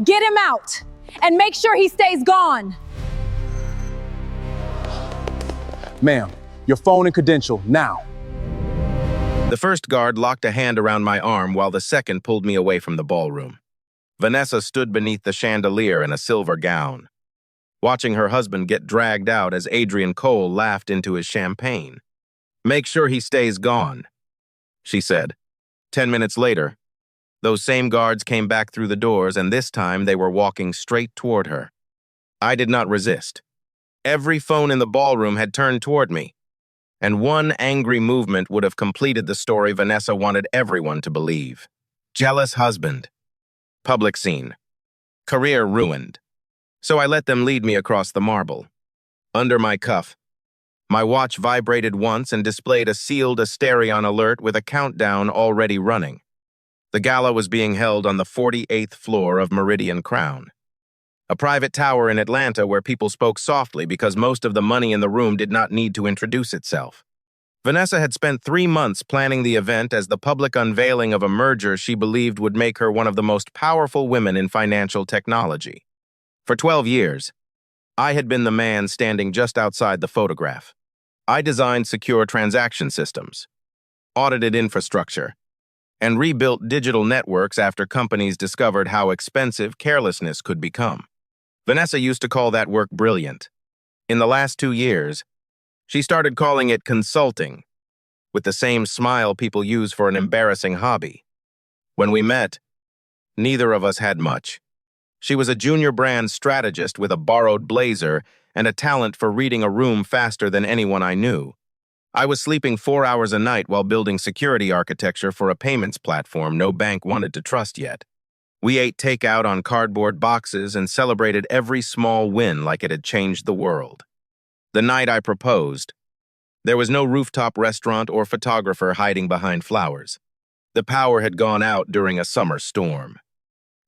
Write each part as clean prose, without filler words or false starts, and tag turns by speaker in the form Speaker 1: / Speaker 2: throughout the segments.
Speaker 1: Get him out and make sure he stays gone.
Speaker 2: Ma'am, your phone and credential, now.
Speaker 3: The first guard locked a hand around my arm while the second pulled me away from the ballroom. Vanessa stood beneath the chandelier in a silver gown, watching her husband get dragged out as Adrian Cole laughed into his champagne. "Make sure he stays gone," she said. 10 minutes later, those same guards came back through the doors, and this time they were walking straight toward her. I did not resist. Every phone in the ballroom had turned toward me, and one angry movement would have completed the story Vanessa wanted everyone to believe. Jealous husband. Public scene. Career ruined. So I let them lead me across the marble. Under my cuff, my watch vibrated once and displayed a sealed Asterion alert with a countdown already running. The gala was being held on the 48th floor of Meridian Crown, a private tower in Atlanta where people spoke softly because most of the money in the room did not need to introduce itself. Vanessa had spent 3 months planning the event as the public unveiling of a merger she believed would make her one of the most powerful women in financial technology. For 12 years, I had been the man standing just outside the photograph. I designed secure transaction systems, audited infrastructure, and rebuilt digital networks after companies discovered how expensive carelessness could become. Vanessa used to call that work brilliant. In the last 2 years, she started calling it consulting, with the same smile people use for an embarrassing hobby. When we met, neither of us had much. She was a junior brand strategist with a borrowed blazer and a talent for reading a room faster than anyone I knew. I was sleeping 4 hours a night while building security architecture for a payments platform no bank wanted to trust yet. We ate takeout on cardboard boxes and celebrated every small win like it had changed the world. The night I proposed, there was no rooftop restaurant or photographer hiding behind flowers. The power had gone out during a summer storm.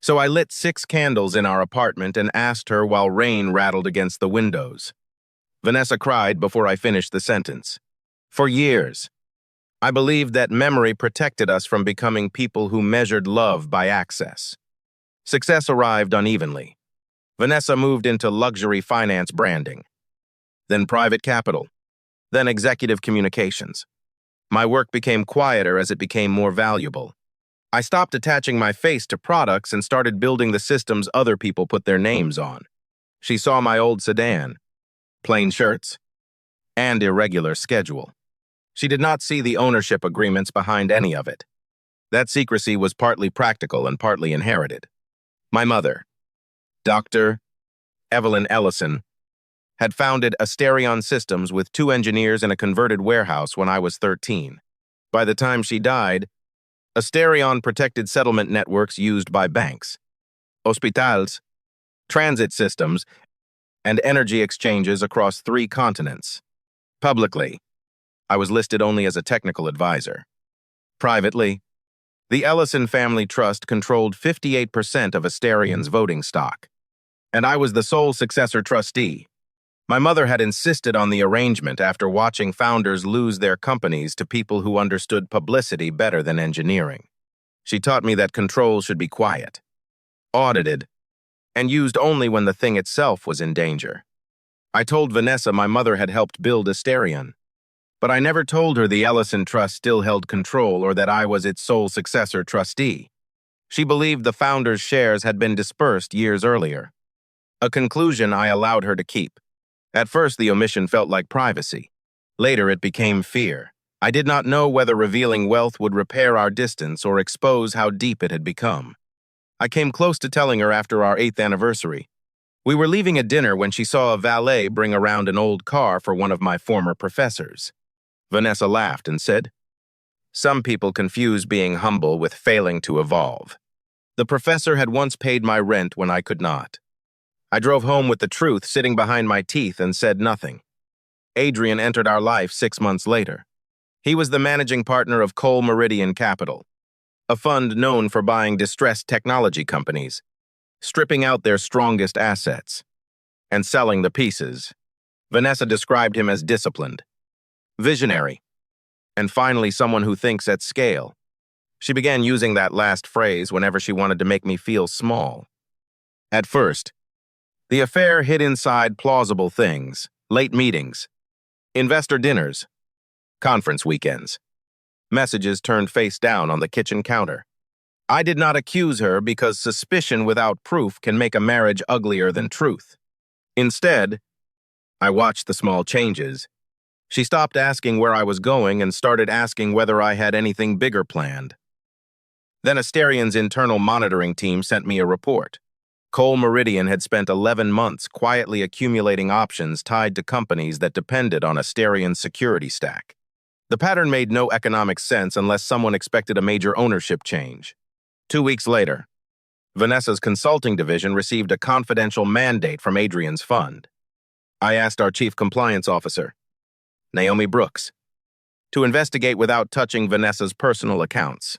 Speaker 3: So I lit 6 candles in our apartment and asked her while rain rattled against the windows. Vanessa cried before I finished the sentence. For years, I believed that memory protected us from becoming people who measured love by access. Success arrived unevenly. Vanessa moved into luxury finance branding, then private capital, then executive communications. My work became quieter as it became more valuable. I stopped attaching my face to products and started building the systems other people put their names on. She saw my old sedan, plain shirts, and irregular schedule. She did not see the ownership agreements behind any of it. That secrecy was partly practical and partly inherited. My mother, Dr. Evelyn Ellison, had founded Asterion Systems with 2 engineers in a converted warehouse when I was 13. By the time she died, Asterion protected settlement networks used by banks, hospitals, transit systems, and energy exchanges across 3 continents. Publicly, I was listed only as a technical advisor. Privately, the Ellison Family Trust controlled 58% of Asterion's voting stock, and I was the sole successor trustee. My mother had insisted on the arrangement after watching founders lose their companies to people who understood publicity better than engineering. She taught me that control should be quiet, audited, and used only when the thing itself was in danger. I told Vanessa my mother had helped build Asterion, but I never told her the Ellison Trust still held control or that I was its sole successor trustee. She believed the founders' shares had been dispersed years earlier, a conclusion I allowed her to keep. At first, the omission felt like privacy. Later, it became fear. I did not know whether revealing wealth would repair our distance or expose how deep it had become. I came close to telling her after our 8th anniversary. We were leaving a dinner when she saw a valet bring around an old car for one of my former professors. Vanessa laughed and said, "Some people confuse being humble with failing to evolve. The professor had once paid my rent when I could not. I drove home with the truth sitting behind my teeth and said nothing. Adrian entered our life 6 months later. He was the managing partner of Cole Meridian Capital, a fund known for buying distressed technology companies, stripping out their strongest assets, and selling the pieces. Vanessa described him as disciplined, visionary, and finally someone who thinks at scale. She began using that last phrase whenever she wanted to make me feel small. At first, the affair hid inside plausible things: late meetings, investor dinners, conference weekends. Messages turned face down on the kitchen counter. I did not accuse her because suspicion without proof can make a marriage uglier than truth. Instead, I watched the small changes. She stopped asking where I was going and started asking whether I had anything bigger planned. Then Asterian's internal monitoring team sent me a report. Cole Meridian had spent 11 months quietly accumulating options tied to companies that depended on Asterian's security stack. The pattern made no economic sense unless someone expected a major ownership change. 2 weeks later, Vanessa's consulting division received a confidential mandate from Adrian's fund. I asked our chief compliance officer, Naomi Brooks, to investigate without touching Vanessa's personal accounts.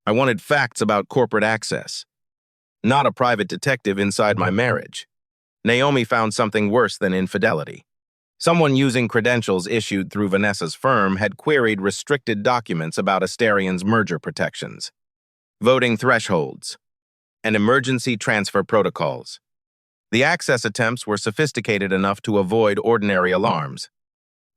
Speaker 3: I wanted facts about corporate access, not a private detective inside my marriage. Naomi found something worse than infidelity. Someone using credentials issued through Vanessa's firm had queried restricted documents about Asterian's merger protections, voting thresholds, and emergency transfer protocols. The access attempts were sophisticated enough to avoid ordinary alarms.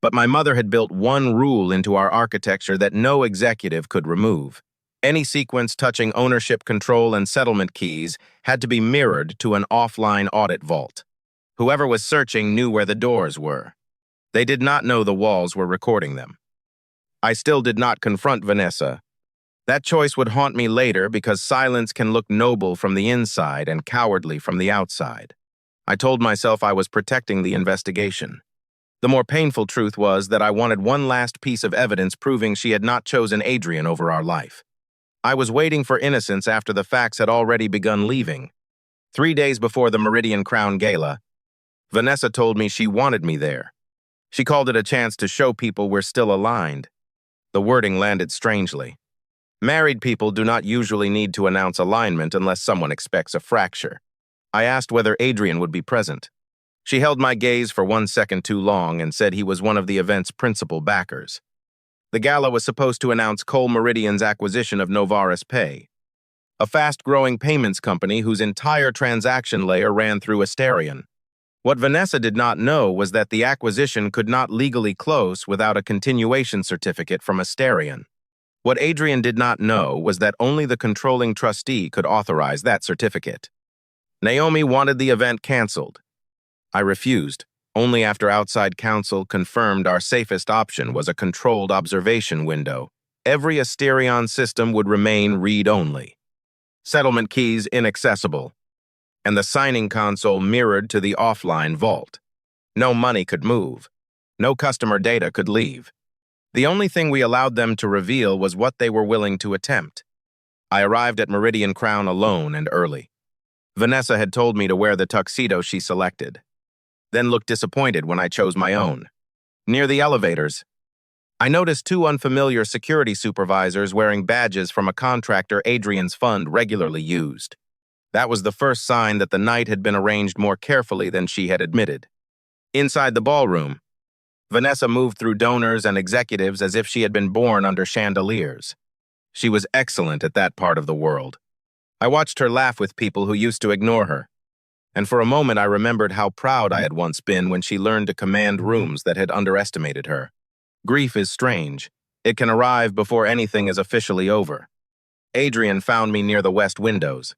Speaker 3: But my mother had built one rule into our architecture that no executive could remove. Any sequence touching ownership control and settlement keys had to be mirrored to an offline audit vault. Whoever was searching knew where the doors were. They did not know the walls were recording them. I still did not confront Vanessa. That choice would haunt me later because silence can look noble from the inside and cowardly from the outside. I told myself I was protecting the investigation. The more painful truth was that I wanted one last piece of evidence proving she had not chosen Adrian over our life. I was waiting for innocence after the facts had already begun leaving. 3 days before the Meridian Crown Gala, Vanessa told me she wanted me there. She called it a chance to show people we're still aligned. The wording landed strangely. Married people do not usually need to announce alignment unless someone expects a fracture. I asked whether Adrian would be present. She held my gaze for 1 second too long and said he was one of the event's principal backers. The gala was supposed to announce Cole Meridian's acquisition of Novaris Pay, a fast-growing payments company whose entire transaction layer ran through Asterian. What Vanessa did not know was that the acquisition could not legally close without a continuation certificate from Asterian. What Adrian did not know was that only the controlling trustee could authorize that certificate. Naomi wanted the event canceled. I refused, only after outside counsel confirmed our safest option was a controlled observation window. Every Asterion system would remain read-only. Settlement keys inaccessible, and the signing console mirrored to the offline vault. No money could move. No customer data could leave. The only thing we allowed them to reveal was what they were willing to attempt. I arrived at Meridian Crown alone and early. Vanessa had told me to wear the tuxedo she selected, then looked disappointed when I chose my own. Near the elevators, I noticed 2 unfamiliar security supervisors wearing badges from a contractor Adrian's fund regularly used. That was the first sign that the night had been arranged more carefully than she had admitted. Inside the ballroom, Vanessa moved through donors and executives as if she had been born under chandeliers. She was excellent at that part of the world. I watched her laugh with people who used to ignore her. And for a moment I remembered how proud I had once been when she learned to command rooms that had underestimated her. Grief is strange. It can arrive before anything is officially over. Adrian found me near the west windows.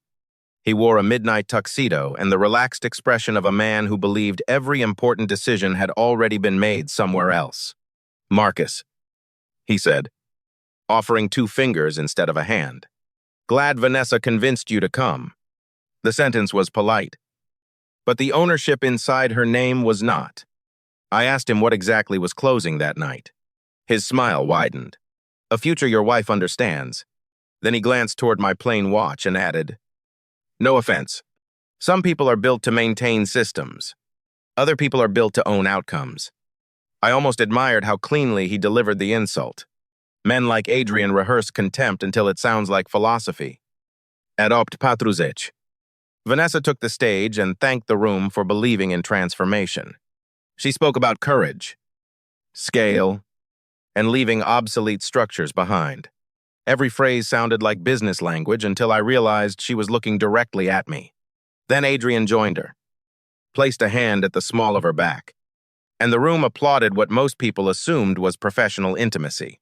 Speaker 3: He wore a midnight tuxedo and the relaxed expression of a man who believed every important decision had already been made somewhere else. "Marcus," he said, offering 2 fingers instead of a hand. "Glad Vanessa convinced you to come." The sentence was polite, but the ownership inside her name was not. I asked him what exactly was closing that night. His smile widened. "A future your wife understands." Then he glanced toward my plain watch and added, "No offense. Some people are built to maintain systems. Other people are built to own outcomes." I almost admired how cleanly he delivered the insult. Men like Adrian rehearse contempt until it sounds like philosophy. "Adopt patruzeci." Vanessa took the stage and thanked the room for believing in transformation. She spoke about courage, scale, and leaving obsolete structures behind. Every phrase sounded like business language until I realized she was looking directly at me. Then Adrian joined her, placed a hand at the small of her back, and the room applauded what most people assumed was professional intimacy.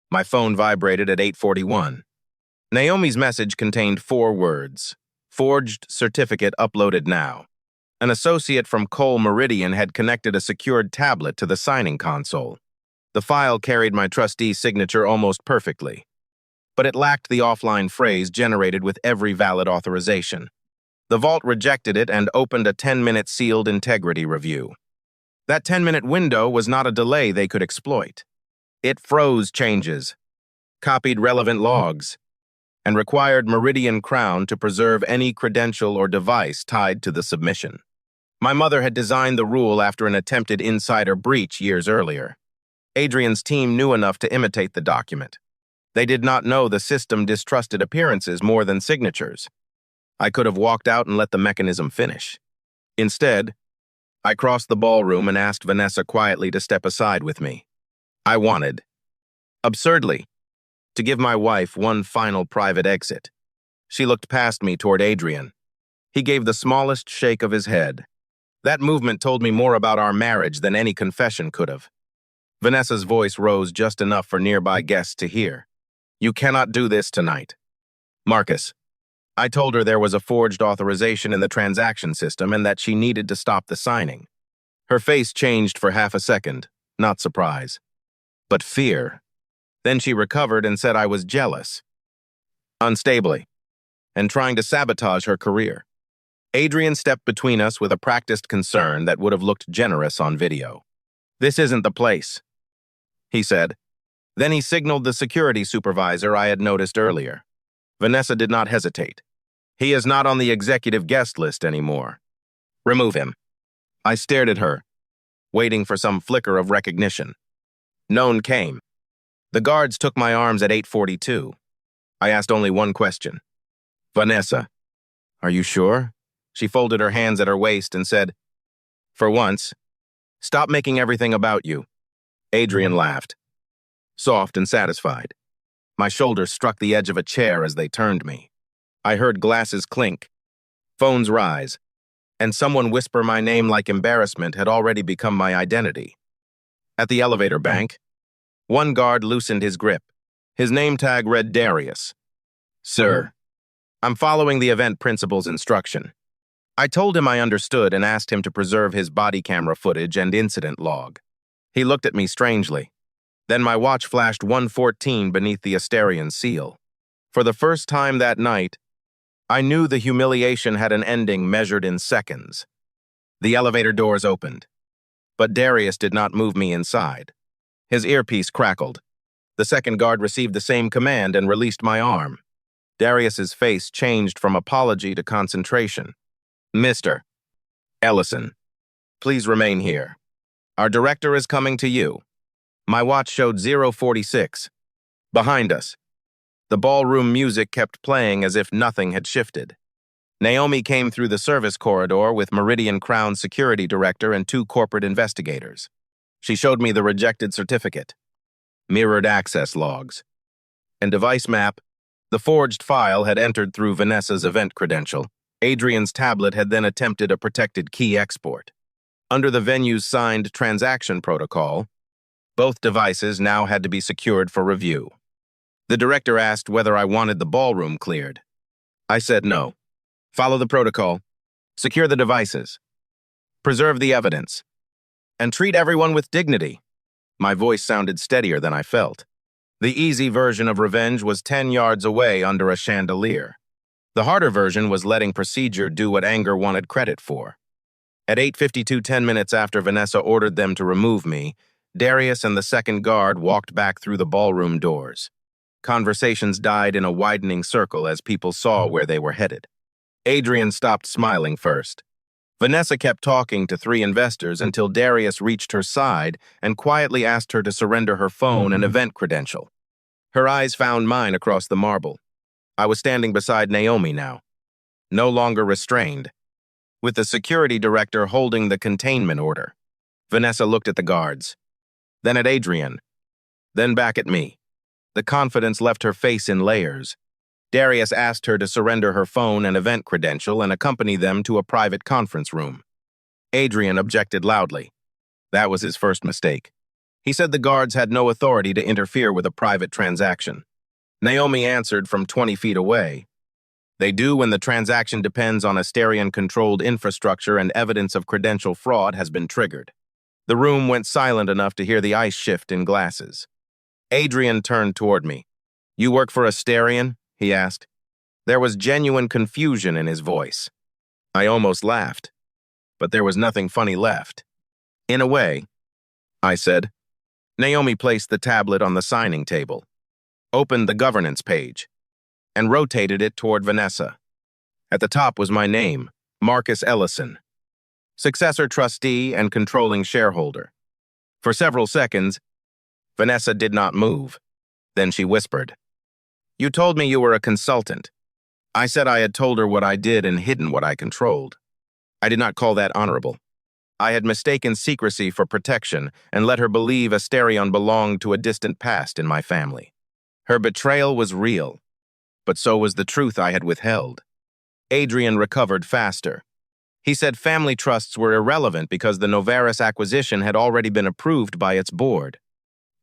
Speaker 3: My phone vibrated at 8:41. Naomi's message contained 4 words. Forged certificate uploaded now. An associate from Cole Meridian had connected a secured tablet to the signing console. The file carried my trustee's signature almost perfectly, but it lacked the offline phrase generated with every valid authorization. The vault rejected it and opened a 10-minute sealed integrity review. That 10-minute window was not a delay they could exploit. It froze changes, copied relevant logs, and required Meridian Crown to preserve any credential or device tied to the submission. My mother had designed the rule after an attempted insider breach years earlier. Adrian's team knew enough to imitate the document. They did not know the system distrusted appearances more than signatures. I could have walked out and let the mechanism finish. Instead, I crossed the ballroom and asked Vanessa quietly to step aside with me. I wanted, absurdly, to give my wife one final private exit. She looked past me toward Adrian. He gave the smallest shake of his head. That movement told me more about our marriage than any confession could have. Vanessa's voice rose just enough for nearby guests to hear. You cannot do this tonight. Marcus. I told her there was a forged authorization in the transaction system and that she needed to stop the signing. Her face changed for half a second, not surprise, but fear. Then she recovered and said I was jealous, unstably, and trying to sabotage her career. Adrian stepped between us with a practiced concern that would have looked generous on video. This isn't the place, he said. Then he signaled the security supervisor I had noticed earlier. Vanessa did not hesitate. He is not on the executive guest list anymore. Remove him. I stared at her, waiting for some flicker of recognition. None came. The guards took my arms at 8:42. I asked only one question. Vanessa, are you sure? She folded her hands at her waist and said, for once, stop making everything about you. Adrian laughed, soft and satisfied. My shoulders struck the edge of a chair as they turned me. I heard glasses clink, phones rise, and someone whisper my name like embarrassment had already become my identity. At the elevator bank, one guard loosened his grip. His name tag read Darius. Sir, I'm following the event principal's instruction. I told him I understood and asked him to preserve his body camera footage and incident log. He looked at me strangely. Then my watch flashed 1:14 beneath the Asterian seal. For the first time that night, I knew the humiliation had an ending measured in seconds. The elevator doors opened, but Darius did not move me inside. His earpiece crackled. The second guard received the same command and released my arm. Darius's face changed from apology to concentration. Mr. Ellison, please remain here. Our director is coming to you. My watch showed 0:46. Behind us, the ballroom music kept playing as if nothing had shifted. Naomi came through the service corridor with Meridian Crown security director and 2 corporate investigators. She showed me the rejected certificate, mirrored access logs, and device map. The forged file had entered through Vanessa's event credential. Adrian's tablet had then attempted a protected key export. Under the venue's signed transaction protocol, both devices now had to be secured for review. The director asked whether I wanted the ballroom cleared. I said no. Follow the protocol, secure the devices, preserve the evidence, and treat everyone with dignity. My voice sounded steadier than I felt. The easy version of revenge was 10 yards away under a chandelier. The harder version was letting procedure do what anger wanted credit for. At 8:52, 10 minutes after Vanessa ordered them to remove me, Darius and the second guard walked back through the ballroom doors. Conversations died in a widening circle as people saw where they were headed. Adrian stopped smiling first. Vanessa kept talking to 3 investors until Darius reached her side and quietly asked her to surrender her phone and event credential. Her eyes found mine across the marble. I was standing beside Naomi now, no longer restrained, with the security director holding the containment order. Vanessa looked at the guards, then at Adrian, then back at me. The confidence left her face in layers. Darius asked her to surrender her phone and event credential and accompany them to a private conference room. Adrian objected loudly. That was his first mistake. He said the guards had no authority to interfere with a private transaction. Naomi answered from 20 feet away. They do when the transaction depends on Asterian-controlled infrastructure and evidence of credential fraud has been triggered. The room went silent enough to hear the ice shift in glasses. Adrian turned toward me. "You work for Asterian?" he asked. There was genuine confusion in his voice. I almost laughed, but there was nothing funny left. "In a way," I said. Naomi placed the tablet on the signing table, opened the governance page, and rotated it toward Vanessa. At the top was my name, Marcus Ellison, successor trustee and controlling shareholder. For several seconds, Vanessa did not move. Then she whispered, "You told me you were a consultant." I said I had told her what I did and hidden what I controlled. I did not call that honorable. I had mistaken secrecy for protection and let her believe Asterion belonged to a distant past in my family. Her betrayal was real, but so was the truth I had withheld. Adrian recovered faster. He said family trusts were irrelevant because the Novaris acquisition had already been approved by its board.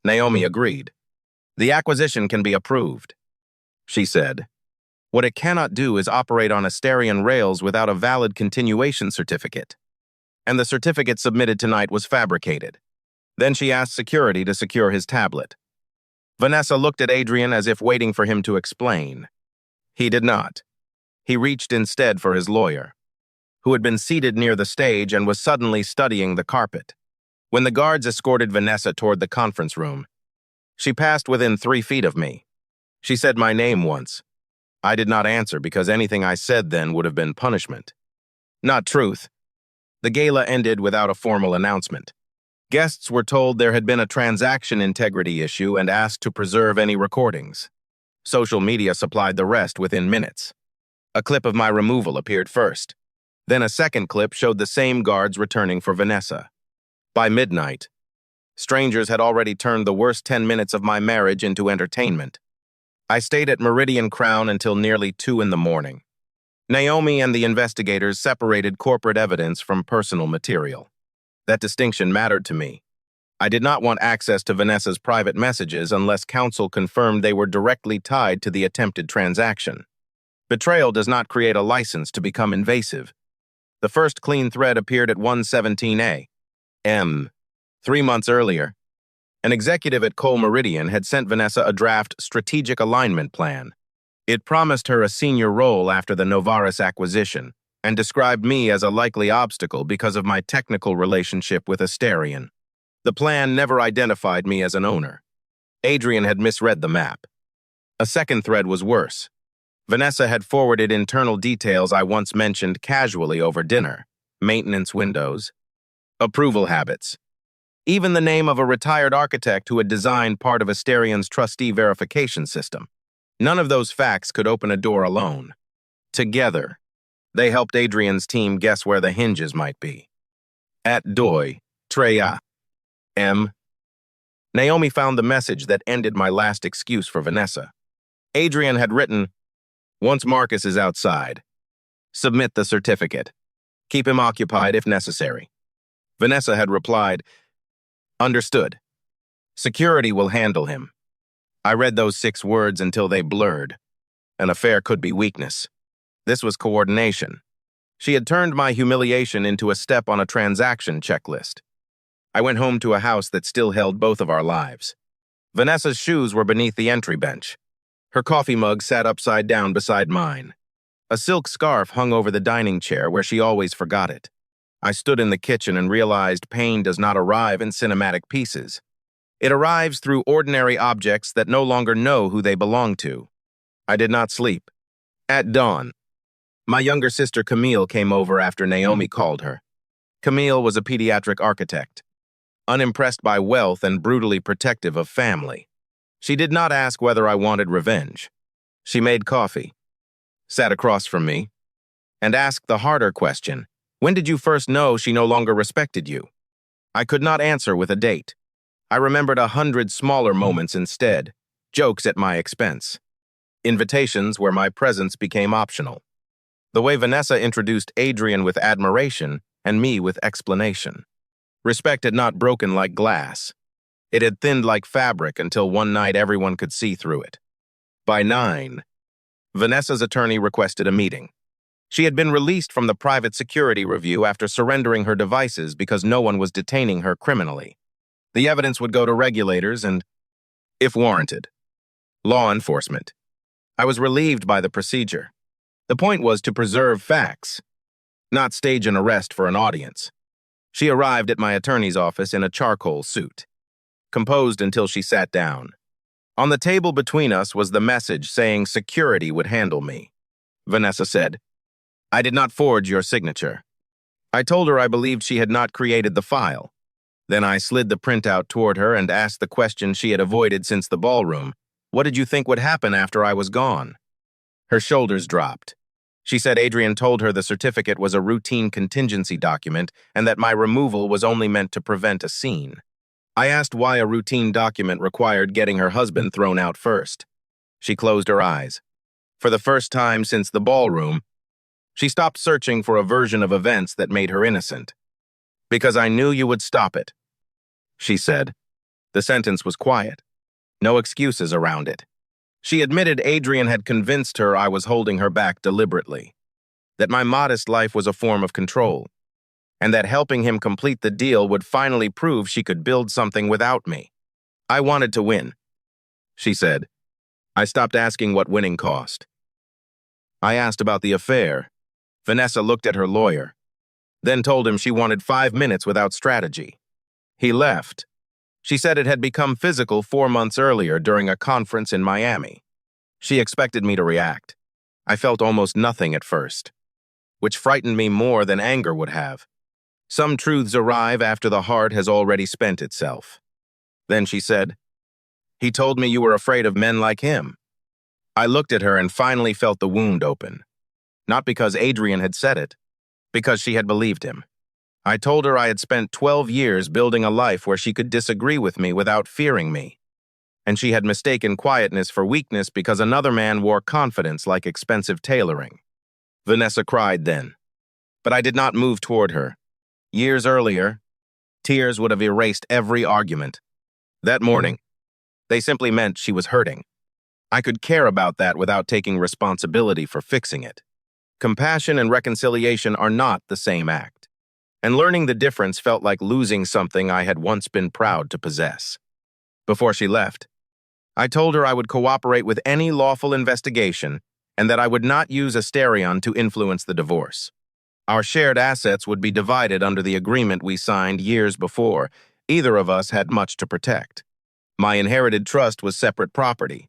Speaker 3: Naomi agreed. "The acquisition can be approved," she said. "What it cannot do is operate on Asterian rails without a valid continuation certificate." And the certificate submitted tonight was fabricated. Then she asked security to secure his tablet. Vanessa looked at Adrian as if waiting for him to explain. He did not. He reached instead for his lawyer, who had been seated near the stage and was suddenly studying the carpet. When the guards escorted Vanessa toward the conference room, she passed within 3 feet of me. She said my name once. I did not answer because anything I said then would have been punishment, not truth. The gala ended without a formal announcement. Guests were told there had been a transaction integrity issue and asked to preserve any recordings. Social media supplied the rest within minutes. A clip of my removal appeared first. Then a second clip showed the same guards returning for Vanessa. By midnight, strangers had already turned the worst 10 minutes of my marriage into entertainment. I stayed at Meridian Crown until nearly 2 in the morning. Naomi and the investigators separated corporate evidence from personal material. That distinction mattered to me. I did not want access to Vanessa's private messages unless counsel confirmed they were directly tied to the attempted transaction. Betrayal does not create a license to become invasive. The first clean thread appeared at 117A. 3 months earlier, an executive at Cole Meridian had sent Vanessa a draft strategic alignment plan. It promised her a senior role after the Novaris acquisition and described me as a likely obstacle because of my technical relationship with Asterion. The plan never identified me as an owner. Adrian had misread the map. A second thread was worse. Vanessa had forwarded internal details I once mentioned casually over dinner: maintenance windows, approval habits, even the name of a retired architect who had designed part of Asterion's trustee verification system. None of those facts could open a door alone. Together, they helped Adrian's team guess where the hinges might be. At Doi, Treya, M. Naomi found the message that ended my last excuse for Vanessa. Adrian had written, "Once Marcus is outside, submit the certificate. Keep him occupied if necessary." Vanessa had replied, "Understood. Security will handle him." I read those 6 words until they blurred. An affair could be weakness. This was coordination. She had turned my humiliation into a step on a transaction checklist. I went home to a house that still held both of our lives. Vanessa's shoes were beneath the entry bench. Her coffee mug sat upside down beside mine. A silk scarf hung over the dining chair where she always forgot it. I stood in the kitchen and realized pain does not arrive in cinematic pieces. It arrives through ordinary objects that no longer know who they belong to. I did not sleep. At dawn, my younger sister Camille came over after Naomi called her. Camille was a pediatric architect, unimpressed by wealth and brutally protective of family. She did not ask whether I wanted revenge. She made coffee, sat across from me, and asked the harder question: when did you first know she no longer respected you? I could not answer with a date. I remembered 100 smaller moments instead, jokes at my expense. invitations where my presence became optional. The way Vanessa introduced Adrian with admiration and me with explanation. Respect had not broken like glass. It had thinned like fabric until one night everyone could see through it. By 9, Vanessa's attorney requested a meeting. She had been released from the private security review after surrendering her devices because no one was detaining her criminally. The evidence would go to regulators and, if warranted, law enforcement. I was relieved by the procedure. The point was to preserve facts, not stage an arrest for an audience. She arrived at my attorney's office in a charcoal suit, composed until she sat down. On the table between us was the message saying security would handle me. Vanessa said, "I did not forge your signature." I told her I believed she had not created the file. Then I slid the printout toward her and asked the question she had avoided since the ballroom. What did you think would happen after I was gone? Her shoulders dropped. She said Adrian told her the certificate was a routine contingency document and that my removal was only meant to prevent a scene. I asked why a routine document required getting her husband thrown out first. She closed her eyes. For the first time since the ballroom, she stopped searching for a version of events that made her innocent. "Because I knew you would stop it," she said. The sentence was quiet. No excuses around it. She admitted Adrian had convinced her I was holding her back deliberately, that my modest life was a form of control, and that helping him complete the deal would finally prove she could build something without me. "I wanted to win," she said. I stopped asking what winning cost. I asked about the affair. Vanessa looked at her lawyer, then told him she wanted 5 minutes without strategy. He left. She said it had become physical 4 months earlier during a conference in Miami. She expected me to react. I felt almost nothing at first, which frightened me more than anger would have. Some truths arrive after the heart has already spent itself. Then she said, "He told me you were afraid of men like him." I looked at her and finally felt the wound open. Not because Adrian had said it, because she had believed him. I told her I had spent 12 years building a life where she could disagree with me without fearing me, and she had mistaken quietness for weakness because another man wore confidence like expensive tailoring. Vanessa cried then, but I did not move toward her. Years earlier, tears would have erased every argument. That morning, they simply meant she was hurting. I could care about that without taking responsibility for fixing it. Compassion and reconciliation are not the same act, and learning the difference felt like losing something I had once been proud to possess. Before she left, I told her I would cooperate with any lawful investigation and that I would not use Asterion to influence the divorce. Our shared assets would be divided under the agreement we signed years before. Either of us had much to protect. My inherited trust was separate property.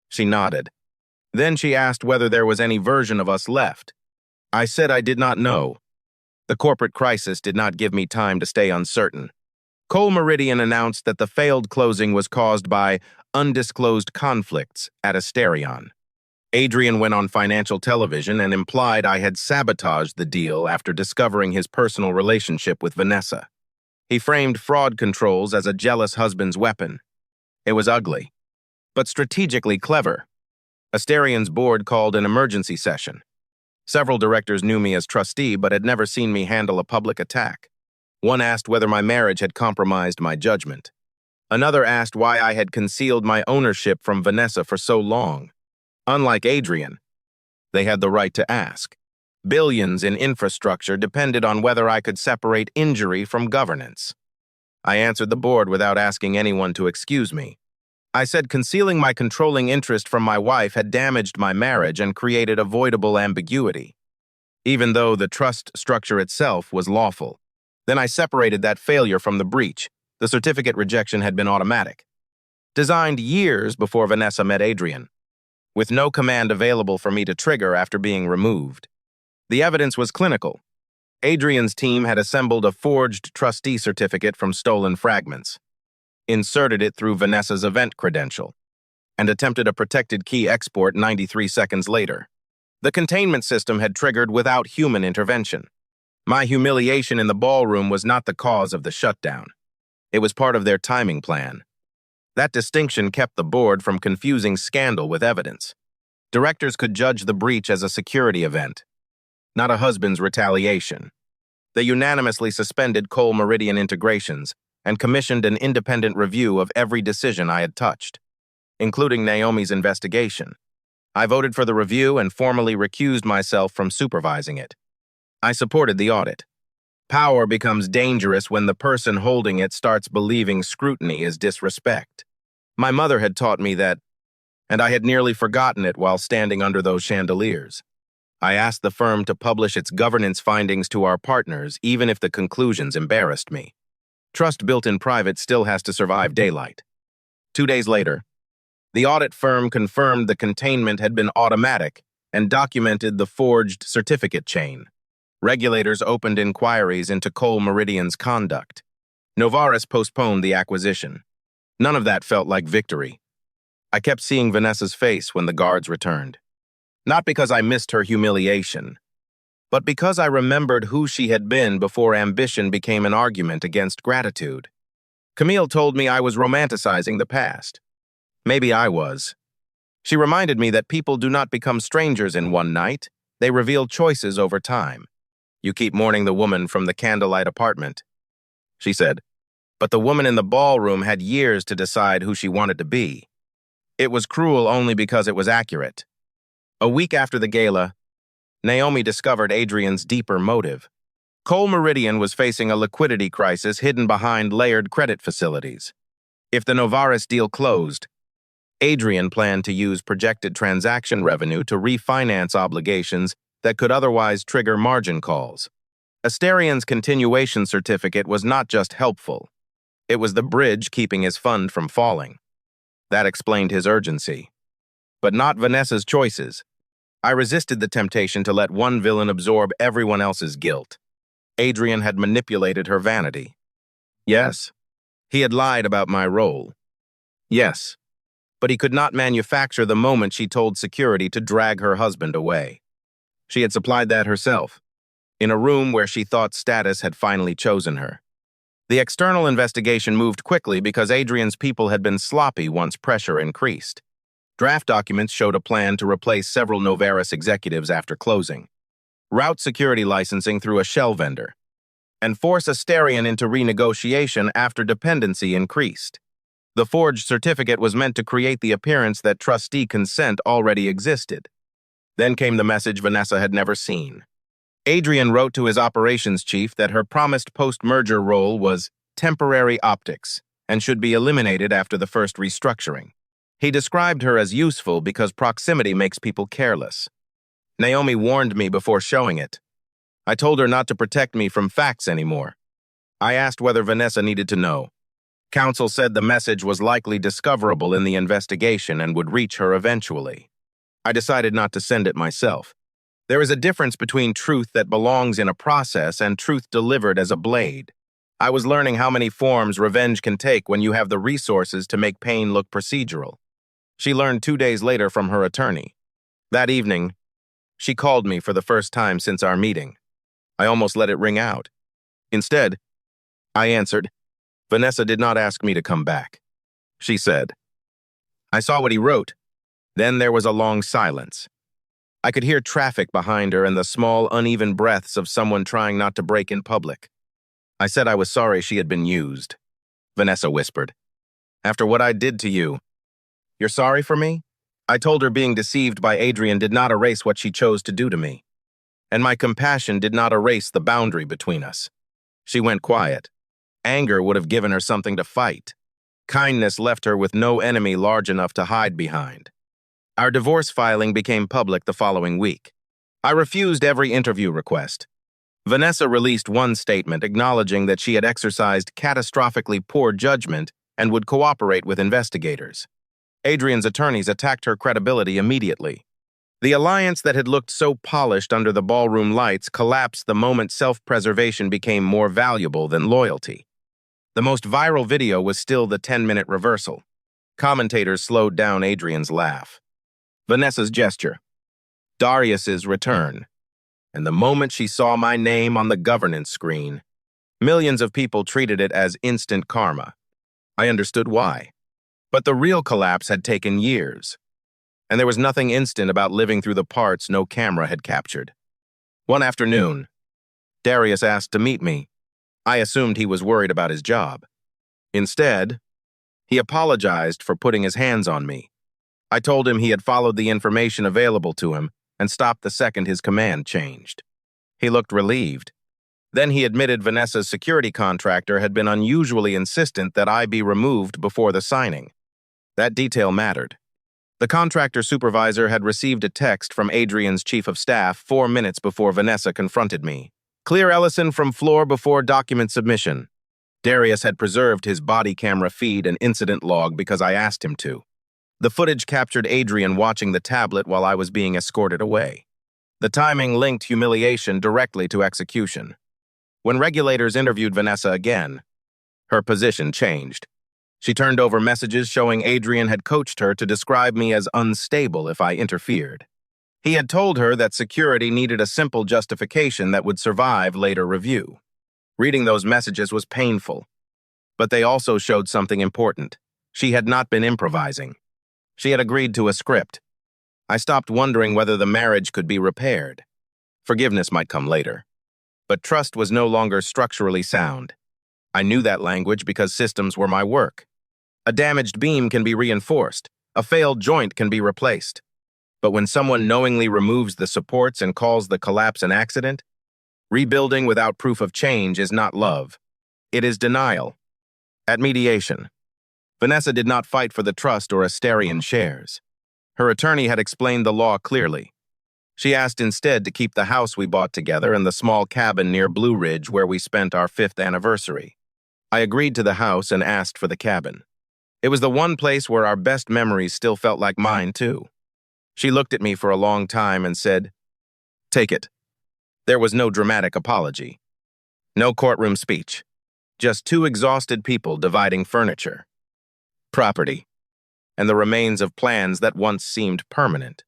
Speaker 3: She nodded. Then she asked whether there was any version of us left. I said I did not know. The corporate crisis did not give me time to stay uncertain. Cole Meridian announced that the failed closing was caused by undisclosed conflicts at Asterion. Adrian went on financial television and implied I had sabotaged the deal after discovering his personal relationship with Vanessa. He framed fraud controls as a jealous husband's weapon. It was ugly, but strategically clever. Asterion's board called an emergency session. Several directors knew me as trustee but had never seen me handle a public attack. One asked whether my marriage had compromised my judgment. Another asked why I had concealed my ownership from Vanessa for so long. Unlike Adrian, they had the right to ask. Billions in infrastructure depended on whether I could separate injury from governance. I answered the board without asking anyone to excuse me. I said concealing my controlling interest from my wife had damaged my marriage and created avoidable ambiguity, even though the trust structure itself was lawful. Then I separated that failure from the breach. The certificate rejection had been automatic, designed years before Vanessa met Adrian, with no command available for me to trigger after being removed. The evidence was clinical. Adrian's team had assembled a forged trustee certificate from stolen fragments, inserted it through Vanessa's event credential, and attempted a protected key export 93 seconds later. The containment system had triggered without human intervention. My humiliation in the ballroom was not the cause of the shutdown. It was part of their timing plan. That distinction kept the board from confusing scandal with evidence. Directors could judge the breach as a security event, not a husband's retaliation. They unanimously suspended Cole Meridian integrations and commissioned an independent review of every decision I had touched, including Naomi's investigation. I voted for the review and formally recused myself from supervising it. I supported the audit. Power becomes dangerous when the person holding it starts believing scrutiny is disrespect. My mother had taught me that, and I had nearly forgotten it while standing under those chandeliers. I asked the firm to publish its governance findings to our partners, even if the conclusions embarrassed me. Trust built in private still has to survive daylight. 2 days later, the audit firm confirmed the containment had been automatic and documented the forged certificate chain. Regulators opened inquiries into Cole Meridian's conduct. Novaris postponed the acquisition. None of that felt like victory. I kept seeing Vanessa's face when the guards returned. Not because I missed her humiliation, but because I remembered who she had been before ambition became an argument against gratitude. Camille told me I was romanticizing the past. Maybe I was. She reminded me that people do not become strangers in one night. They reveal choices over time. You keep mourning the woman from the candlelight apartment, she said, but the woman in the ballroom had years to decide who she wanted to be. It was cruel only because it was accurate. A week after the gala, Naomi discovered Adrian's deeper motive. Cole Meridian was facing a liquidity crisis hidden behind layered credit facilities. If the Novaris deal closed, Adrian planned to use projected transaction revenue to refinance obligations that could otherwise trigger margin calls. Asterian's continuation certificate was not just helpful. It was the bridge keeping his fund from falling. That explained his urgency. But not Vanessa's choices. I resisted the temptation to let one villain absorb everyone else's guilt. Adrian had manipulated her vanity. Yes, he had lied about my role. Yes, but he could not manufacture the moment she told security to drag her husband away. She had supplied that herself, in a room where she thought status had finally chosen her. The external investigation moved quickly because Adrian's people had been sloppy once pressure increased. Draft documents showed a plan to replace several Novaris executives after closing, route security licensing through a shell vendor, and force Asterian into renegotiation after dependency increased. The forged certificate was meant to create the appearance that trustee consent already existed. Then came the message Vanessa had never seen. Adrian wrote to his operations chief that her promised post-merger role was temporary optics and should be eliminated after the first restructuring. He described her as useful because proximity makes people careless. Naomi warned me before showing it. I told her not to protect me from facts anymore. I asked whether Vanessa needed to know. Counsel said the message was likely discoverable in the investigation and would reach her eventually. I decided not to send it myself. There is a difference between truth that belongs in a process and truth delivered as a blade. I was learning how many forms revenge can take when you have the resources to make pain look procedural. She learned 2 days later from her attorney. That evening, she called me for the first time since our meeting. I almost let it ring out. Instead, I answered, "Vanessa did not ask me to come back." She said, "I saw what he wrote." Then there was a long silence. I could hear traffic behind her and the small, uneven breaths of someone trying not to break in public. I said I was sorry she had been used. Vanessa whispered, "After what I did to you, you're sorry for me?" I told her being deceived by Adrian did not erase what she chose to do to me, and my compassion did not erase the boundary between us. She went quiet. Anger would have given her something to fight. Kindness left her with no enemy large enough to hide behind. Our divorce filing became public the following week. I refused every interview request. Vanessa released one statement acknowledging that she had exercised catastrophically poor judgment and would cooperate with investigators. Adrian's attorneys attacked her credibility immediately. The alliance that had looked so polished under the ballroom lights collapsed the moment self-preservation became more valuable than loyalty. The most viral video was still the 10-minute reversal. Commentators slowed down Adrian's laugh. Vanessa's gesture. Darius's return. And the moment she saw my name on the governance screen, millions of people treated it as instant karma. I understood why. But the real collapse had taken years. and there was nothing instant about living through the parts no camera had captured. One afternoon, Darius asked to meet me. I assumed he was worried about his job. Instead, he apologized for putting his hands on me. I told him he had followed the information available to him and stopped the second his command changed. He looked relieved. Then he admitted Vanessa's security contractor had been unusually insistent that I be removed before the signing. That detail mattered. The contractor supervisor had received a text from Adrian's chief of staff 4 minutes before Vanessa confronted me. Clear Ellison from floor before document submission. Darius had preserved his body camera feed and incident log because I asked him to. The footage captured Adrian watching the tablet while I was being escorted away. The timing linked Humiliation directly to execution. When regulators interviewed Vanessa again, her position changed. She turned over messages showing Adrian had coached her to describe me as unstable if I interfered. He had told her that security needed a simple justification that would survive later review. Reading those messages was painful, but they also showed something important. She had not been improvising. She had agreed to a script. I stopped wondering whether the marriage could be repaired. Forgiveness might come later. But trust was no longer structurally sound. I knew that language because systems were my work. A damaged beam can be reinforced. A failed joint can be replaced. But when someone knowingly removes the supports and calls the collapse an accident, rebuilding without proof of change is not love. It is denial. At mediation, Vanessa did not fight for the trust or Asterian shares. Her attorney had explained the law clearly. She asked instead to keep the house we bought together and the small cabin near Blue Ridge where we spent our 5th anniversary. I agreed to the house and asked for the cabin. It was the one place where our best memories still felt like mine, too. She looked at me for a long time and said, "Take it." There was no dramatic apology. No courtroom speech. Just 2 exhausted people dividing furniture, property, and the remains of plans that once seemed permanent.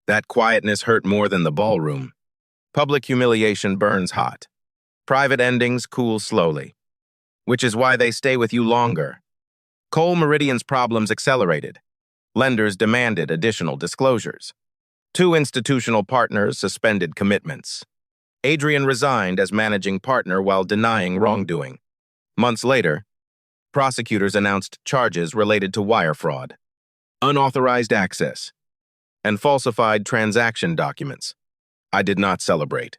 Speaker 3: That quietness hurt more than the ballroom. Public humiliation burns hot. Private endings cool slowly, which is why they stay with you longer. Cole Meridian's problems accelerated. Lenders demanded additional disclosures. 2 institutional partners suspended commitments. Adrian resigned as managing partner while denying wrongdoing. Months later, prosecutors announced charges related to wire fraud, unauthorized access, and falsified transaction documents. I did not celebrate.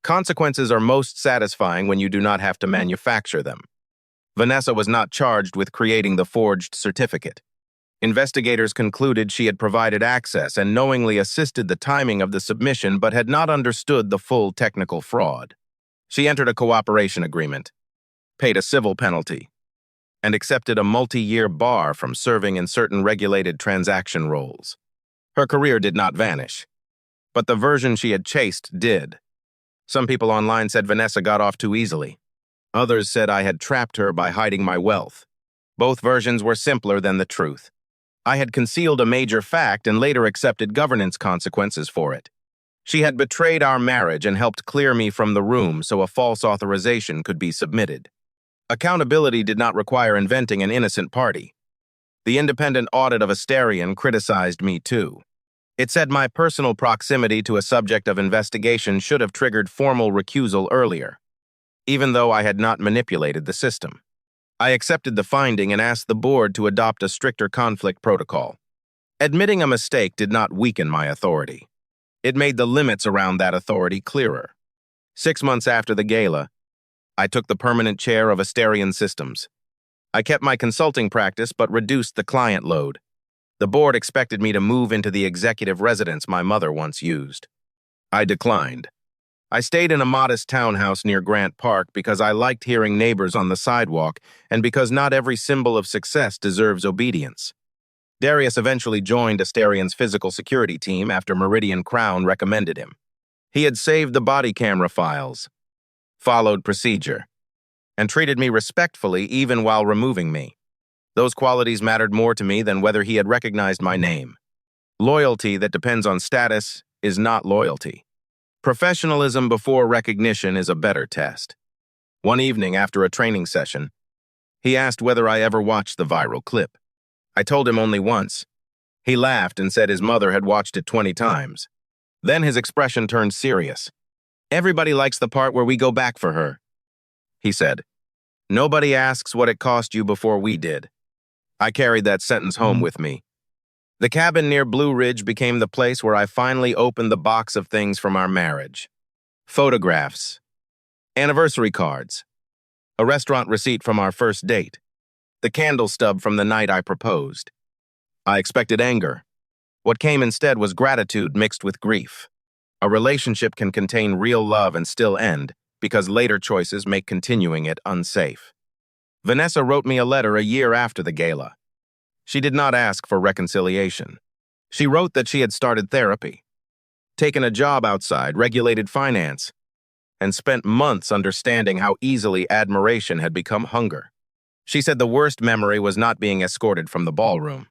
Speaker 3: Consequences are most satisfying when you do not have to manufacture them. Vanessa was not charged with creating the forged certificate. Investigators concluded she had provided access and knowingly assisted the timing of the submission but had not understood the full technical fraud. She entered a cooperation agreement, paid a civil penalty, and accepted a multi-year bar from serving in certain regulated transaction roles. Her career did not vanish, but the version she had chased did. Some people online said Vanessa got off too easily. Others said I had trapped her by hiding my wealth. Both versions were simpler than the truth. I had concealed a major fact and later accepted governance consequences for it. She had betrayed our marriage and helped clear me from the room so a false authorization could be submitted. Accountability did not require inventing an innocent party. The independent audit of Asterion criticized me too. It said my personal proximity to a subject of investigation should have triggered formal recusal earlier, even though I had not manipulated the system. I accepted the finding and asked the board to adopt a stricter conflict protocol. Admitting a mistake did not weaken my authority. It made the limits around that authority clearer. 6 months after the gala, I took the permanent chair of Asterion Systems. I kept my consulting practice but reduced the client load. The board expected me to move into the executive residence my mother once used. I declined. I stayed in a modest townhouse near Grant Park because I liked hearing neighbors on the sidewalk and because not every symbol of success deserves obedience. Darius eventually joined Asterion's physical security team after Meridian Crown recommended him. He had saved the body camera files, followed procedure, and treated me respectfully even while removing me. Those qualities mattered more to me than whether he had recognized my name. Loyalty that depends on status is not loyalty. Professionalism before recognition is a better test. One evening after a training session, he asked whether I ever watched the viral clip. I told him only once, He laughed and said his mother had watched it 20 times. Then his expression turned serious. "Everybody likes the part where we go back for her," he said. "Nobody asks what it cost you before we did." I carried that sentence home with me. The cabin near Blue Ridge became the place where I finally opened the box of things from our marriage. Photographs, anniversary cards, a restaurant receipt from our first date, the candle stub from the night I proposed. I expected anger. What came instead was gratitude mixed with grief. A relationship can contain real love and still end because later choices make continuing it unsafe. Vanessa wrote me a letter a year after the gala. She did not ask for reconciliation. She wrote that she had started therapy, taken a job outside, regulated finance, and spent months understanding how easily admiration had become hunger. She said the worst memory was not being escorted from the ballroom.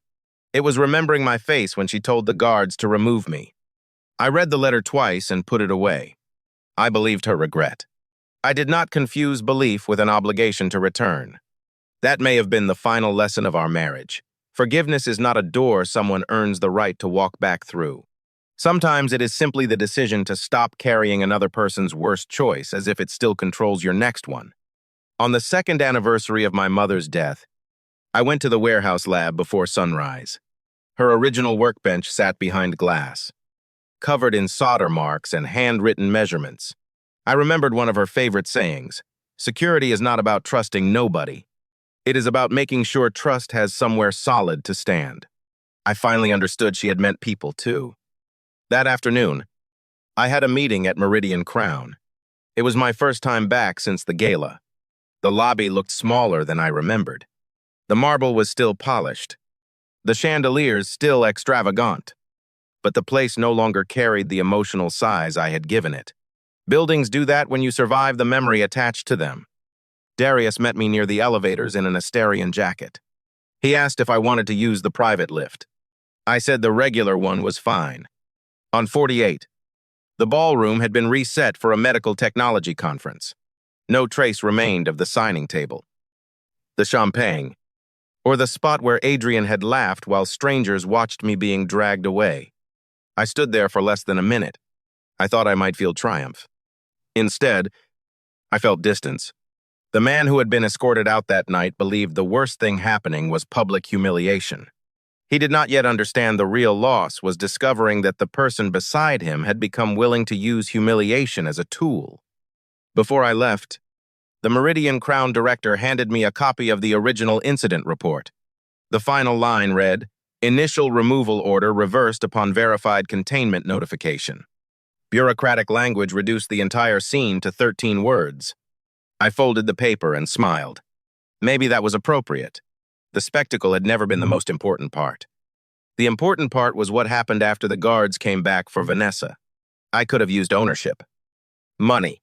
Speaker 3: It was remembering my face when she told the guards to remove me. I read the letter twice and put it away. I believed her regret. I did not confuse belief with an obligation to return. That may have been the final lesson of our marriage. Forgiveness is not a door someone earns the right to walk back through. Sometimes it is simply the decision to stop carrying another person's worst choice as if it still controls your next one. On the second anniversary of my mother's death, I went to the warehouse lab before sunrise. Her original workbench sat behind glass, covered in solder marks and handwritten measurements. I remembered one of her favorite sayings: "Security is not about trusting nobody. It is about making sure trust has somewhere solid to stand." I finally understood she had meant people too. That afternoon, I had a meeting at Meridian Crown. It was my first time back since the gala. The lobby looked smaller than I remembered. The marble was still polished, the chandeliers still extravagant, but the place no longer carried the emotional size I had given it. Buildings do that when you survive the memory attached to them. Darius met me near the elevators in an Asterian jacket. He asked if I wanted to use the private lift. I said the regular one was fine. On 48, the ballroom had been reset for a medical technology conference. No trace remained of the signing table, the champagne, or the spot where Adrian had laughed while strangers watched me being dragged away. I stood there for less than a minute. I thought I might feel triumph. Instead, I felt distance. The man who had been escorted out that night believed the worst thing happening was public humiliation. He did not yet understand the real loss was discovering that the person beside him had become willing to use humiliation as a tool. Before I left, the Meridian Crown director handed me a copy of the original incident report. The final line read, "Initial removal order reversed upon verified containment notification." Bureaucratic language reduced the entire scene to 13 words. I folded the paper and smiled. Maybe that was appropriate. The spectacle had never been the most important part. The important part was what happened after the guards came back for Vanessa. I could have used ownership, money,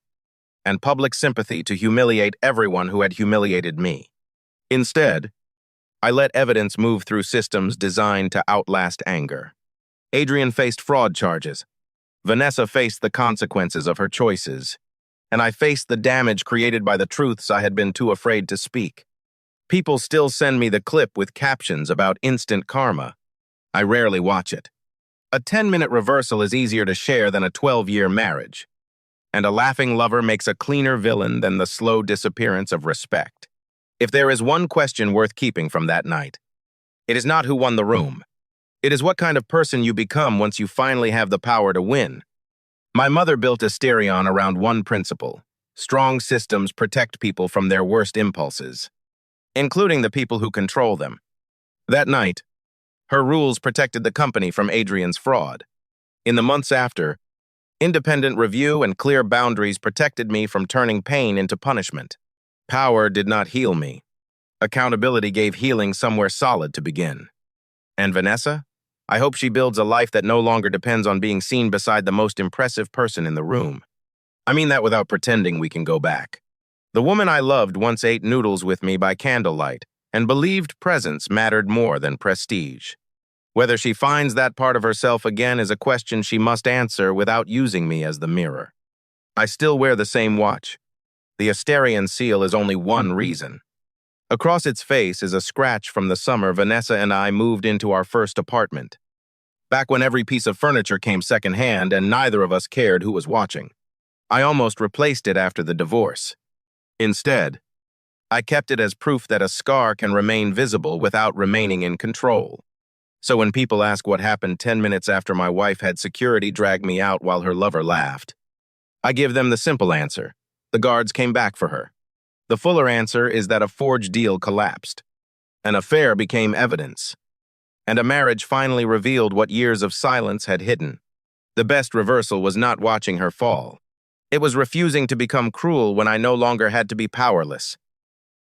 Speaker 3: and public sympathy to humiliate everyone who had humiliated me. Instead, I let evidence move through systems designed to outlast anger. Adrian faced fraud charges. Vanessa faced the consequences of her choices, and I faced the damage created by the truths I had been too afraid to speak. People still send me the clip with captions about instant karma. I rarely watch it. A 10-minute reversal is easier to share than a 12-year marriage, and a laughing lover makes a cleaner villain than the slow disappearance of respect. If there is one question worth keeping from that night, it is not who won the room. It is what kind of person you become once you finally have the power to win. My mother built Asterion around one principle: strong systems protect people from their worst impulses, including the people who control them. That night, her rules protected the company from Adrian's fraud. In the months after, independent review and clear boundaries protected me from turning pain into punishment. Power did not heal me. Accountability gave healing somewhere solid to begin. And Vanessa? I hope she builds a life that no longer depends on being seen beside the most impressive person in the room. I mean that without pretending we can go back. The woman I loved once ate noodles with me by candlelight and believed presence mattered more than prestige. Whether she finds that part of herself again is a question she must answer without using me as the mirror. I still wear the same watch. The Asterian seal is only one reason. Across its face is a scratch from the summer Vanessa and I moved into our first apartment. Back when every piece of furniture came secondhand and neither of us cared who was watching. I almost replaced it after the divorce. Instead, I kept it as proof that a scar can remain visible without remaining in control. So when people ask what happened 10 minutes after my wife had security drag me out while her lover laughed, I give them the simple answer. The guards came back for her. The fuller answer is that a forged deal collapsed. An affair became evidence. And a marriage finally revealed what years of silence had hidden. The best reversal was not watching her fall. It was refusing to become cruel when I no longer had to be powerless.